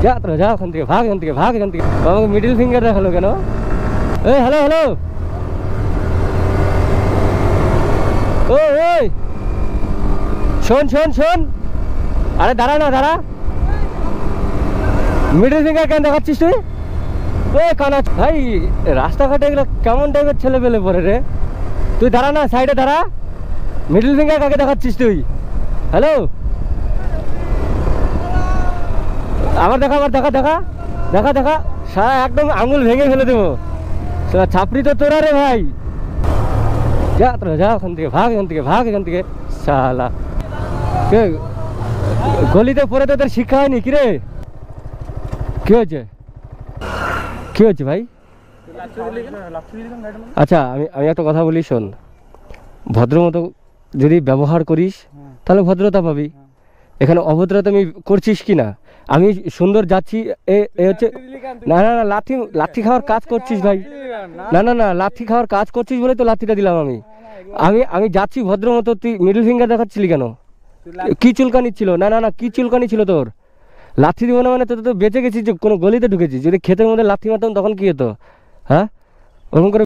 যা তোরা যা ওখান থেকে, ভাগ এখান থেকে, ভাগ এখান থেকে। আমাকে মিডিল ফিঙ্গার দেখালো কেন? এই হ্যালো হ্যালো, ও ওই শোন শোন শোন, আরে দাঁড়া না, দাঁড়া। মিডিল ফিঙ্গার কেন দেখাচ্ছিস তুই? ওই কানা ভাই, রাস্তাঘাটে এগুলো কেমন টাইপের ছেলে পেলে পরে রে? তুই দাঁড়া না, সাইডে দাঁড়া। মিডিল ফিঙ্গার কাকে দেখাচ্ছিস তুই? হ্যালো, আবার দেখা, আবার দেখা, দেখা দেখা দেখা, সারা একদম আঙুল ভেঙে ফেলে দেবো। ছাপড়ি তো তোরা রে ভাই, যা তোরা যা ওখান থেকে, ভাগ এখান থেকে, ভাগ এখান থেকে। শালা কে গলিতে পড়ে তোদের শিক্ষা হয়নি কি রে? কি হয়েছে, কি হয়েছে ভাই? আচ্ছা আমি আমি একটা কথা বলি, শোন। ভদ্র মতো যদি ব্যবহার করিস তাহলে ভদ্রতা পাবি। এখানে অভদ্রতা আমি করছিস কি না? আমি সুন্দর যাচ্ছি, এ হচ্ছে না না না, লাঠি লাঠি খাওয়ার কাজ করছিস ভাই। না না না, লাঠি খাওয়ার কাজ করছিস বলে তো লাঠিটা দিলাম আমি। আমি আমি যাচ্ছি ভদ্র মতো, তুই মিডল ফিঙ্গার দেখাচ্ছিলি কেন? কি চুলকানি ছিল? না না না, কি চুলকানি ছিল তোর? লাঠি দিব না মানে তো বেঁচে গেছিস, যে কোনো গলিতে ঢুকেছিস। যদি ক্ষেতের মধ্যে লাঠি মারতাম তখন কি হতো? হ্যাঁ, ওরকম করে